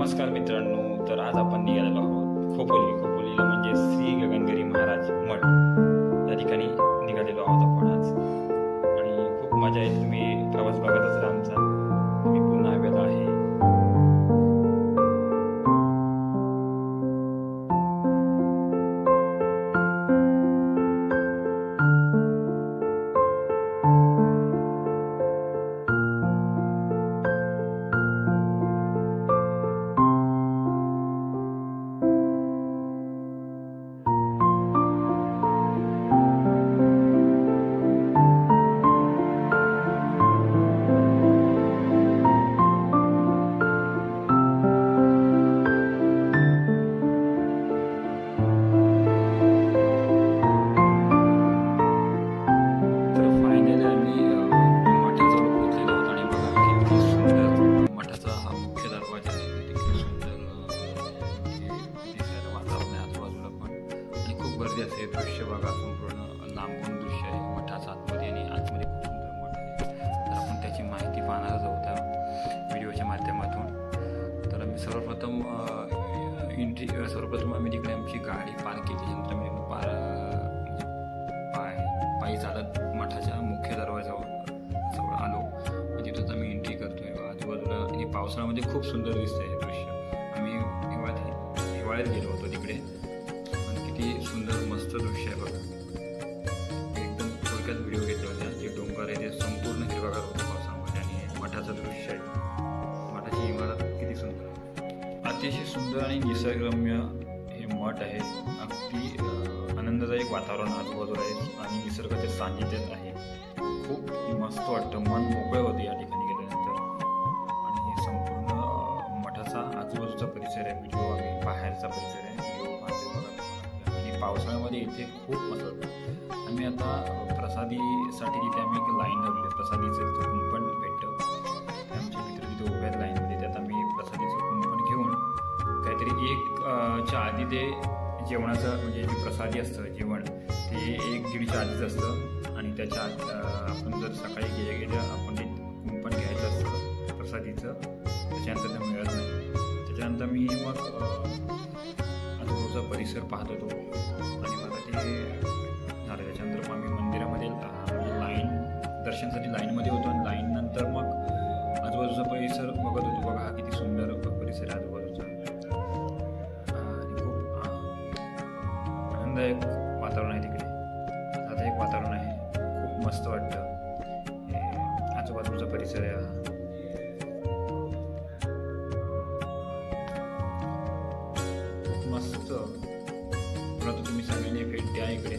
नमस्कार मित्रांनो, तर आज आपण निघालेलो आहोत खोपोलीला म्हणजे श्री गगनगिरी महाराज मठ या ठिकाणी निघालेलो आहोत आपण आज. आणि खूप मजा येईल. तुम्ही प्रवास बघतच राहा आमचा. तुम्ही पुन्हा आलेला आहे. गर्दी असे दृश्य बघा, संपूर्ण लांबून दृश्य आहे मठाचा आतमध्ये आणि आतमध्ये खूप सुंदर मठ आहे. तर आपण त्याची माहिती पाहणारच आहोत त्या व्हिडिओच्या माध्यमातून. तर आम्ही सर्वप्रथम आम्ही तिकडे आमची गाडी पार्क केली. नंतर आम्ही म्हणजे पायी चालत मठाच्या मुख्य दरवाजावर आलो. तिथूनच आम्ही एंट्री करतोय. आजूबाजूला आणि पावसाळ्यामध्ये खूप सुंदर दिसतंय हे दृश्य. आम्ही हिवाळ्यात गेलो होतो तिकडे. किती सुंदर मस्त दृश्य आहे बघा. एकदम थोडक्यात व्हिडिओ घेतले होत्या. जे डोंगर आहे ते संपूर्ण हिरवागार होतं पावसामध्ये आणि मठाचं दृश्य आहे. मठाची इमारत किती सुंदर आहे. अतिशय सुंदर आणि निसर्गरम्य हे मठ आहे. अगदी आनंददायक वातावरण आजूबाजूला आहे आणि निसर्गाच्या सान्निध्यात आहे. खूप मस्त वाटतं, मन मोकळं होतं या ठिकाणी गेल्यानंतर. आणि हे संपूर्ण मठाचा आजूबाजूचा परिसर आहे. व्हिडिओ आम्ही बाहेरचा परिसर आहे पावसाळ्यामध्ये इथे खूप मजा होतं. आम्ही आता प्रसादीसाठी तिथे आम्ही एक लाईन लावली. प्रसादीचं तिथं कुंपण भेटतं. आमचे मित्र तिथे उभे आहेत लाईनमध्ये. त्यात आम्ही प्रसादीचं कुंपण घेऊन काहीतरी च्या आधी ते जेवणाचं म्हणजे जे प्रसादी असतं जेवण ते 1-1:30च्या आधीच असतं. आणि त्याच्या आपण जर सकाळी गेल्या आपण ते कुंपण घ्यायचं असतं प्रसादीचं. त्याच्यानंतर ते मिळत नाही. त्याच्यानंतर मी मग आजूबाजूचा परिसर पाहत होतो आणि मला ते झालं. त्याच्यानंतर आम्ही मंदिरामध्ये म्हणजे दर्शनासाठी लाईनमध्ये होतो आणि लाईन नंतर मग आजूबाजूचा परिसर बघत होतो. बघा हा किती सुंदर परिसर आहे आजूबाजूचा. आणि खूप आनंददायक वातावरण आहे तिकडे. आता एक वातावरण आहे, खूप मस्त वाटतं. आजूबाजूचा परिसर आहे हा. मस्त. परंतु तुम्ही सगळ्यांनी भेट द्या इकडे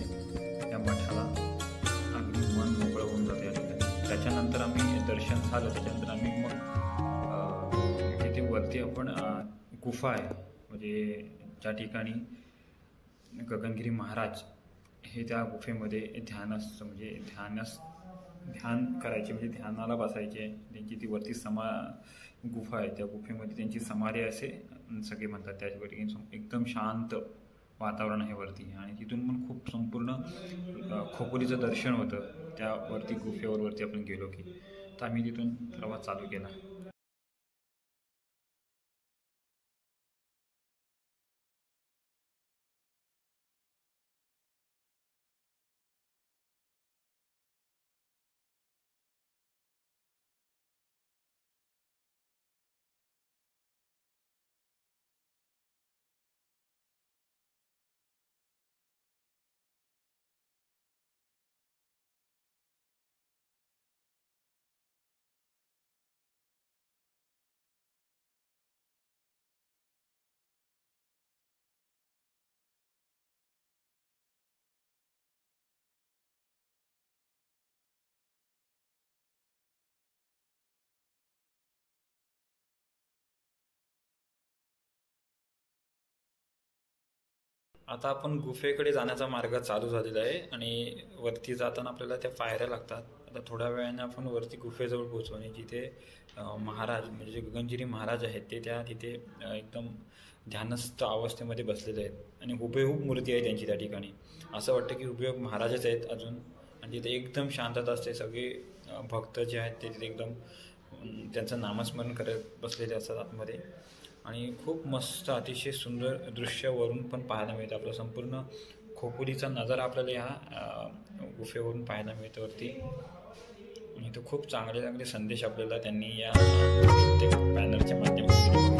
त्या मठाला. अगदी मन मोकळं होऊन जातं या ठिकाणी. त्याच्यानंतर आम्ही दर्शन झालं. त्याच्यानंतर आम्ही मग तिथे वरती आपण गुफा आहे म्हणजे ज्या ठिकाणी गगनगिरी महाराज हे त्या गुफेमध्ये ध्यानस्थ म्हणजे ध्यान करायचे म्हणजे ध्यानाला बसायचे. त्यांची ती वरती गुफा आहे. त्या गुफेमध्ये त्यांची समाधी असे सगळे म्हणतात. त्याच्यावरती एकदम शांत वातावरण आहे वरती. आणि तिथून पण खूप संपूर्ण खोपोलीचं दर्शन होतं त्यावरती गुफेवरती आपण गेलो की. तर आम्ही तिथून प्रवास चालू केला. आता आपण गुफेकडे जाण्याचा मार्ग चालू झालेला आहे आणि वरती जाताना आपल्याला त्या पायऱ्या लागतात. आता थोड्या वेळाने आपण वरती गुफेजवळ पोहोचू आणि जिथे महाराज म्हणजे जे गगनगिरी महाराज आहेत ते तिथे एकदम ध्यानस्थ अवस्थेमध्ये बसलेले आहेत आणि हुबेहूब मूर्ती आहे त्यांची त्या ठिकाणी. असं वाटतं की हुबेहूब महाराजच आहेत अजून. आणि तिथे एकदम शांतता असते. सगळे भक्त जे आहेत ते तिथे एकदम त्यांचं नामस्मरण करत बसलेले असतात आतमध्ये. आणि खूप मस्त अतिशय सुंदर दृश्य वरून पण पाहायला मिळतं. आपलं संपूर्ण खोपोलीचा नजारा आपल्याला ह्या गुफेवरून पाहायला मिळतो वरती. आणि तो खूप चांगले चांगले संदेश आपल्याला त्यांनी या प्रत्येक बॅनरच्या माध्यमातून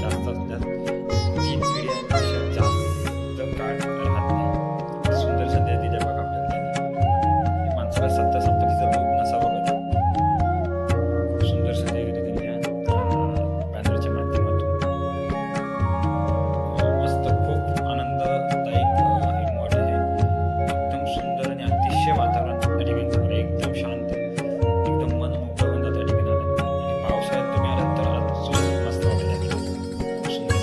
जास्त असतात 3 पिढ्यांपेक्षा जास्त काळ राहत नाही. सुंदर संदेश दिले बघा आपल्याला त्यांनी. माणसाला सत्ता संपत्तीचा लोभ नसावा बघा. खूप सुंदर संदेश दिले त्यांनी या बॅनरच्या माध्यमातून. मस्त खूप आनंददायक हे मठ आहे. एकदम सुंदर आणि अतिशय वातावरण त्या ठिकाणी चांगलं, एकदम शांत, एकदम मन मोकळं होऊन जातं त्या ठिकाणी आलं. आणि पावसाळ्यात तुम्ही आलात तर अजून मस्त वाटेल त्या ठिकाणी. खूप सुंदर.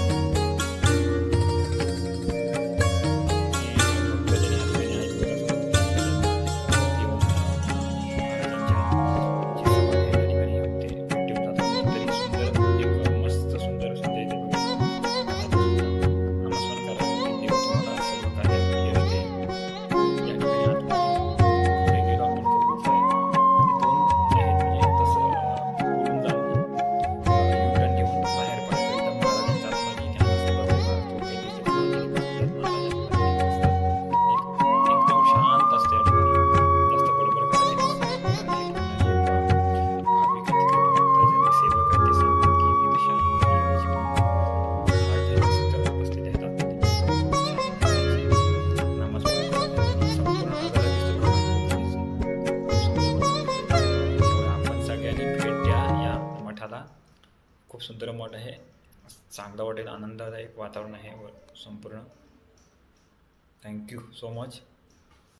खूप सुंदर मठ आहे. चांगलं वाटेल, आनंददायक वातावरण आहे संपूर्ण. Thank you so much.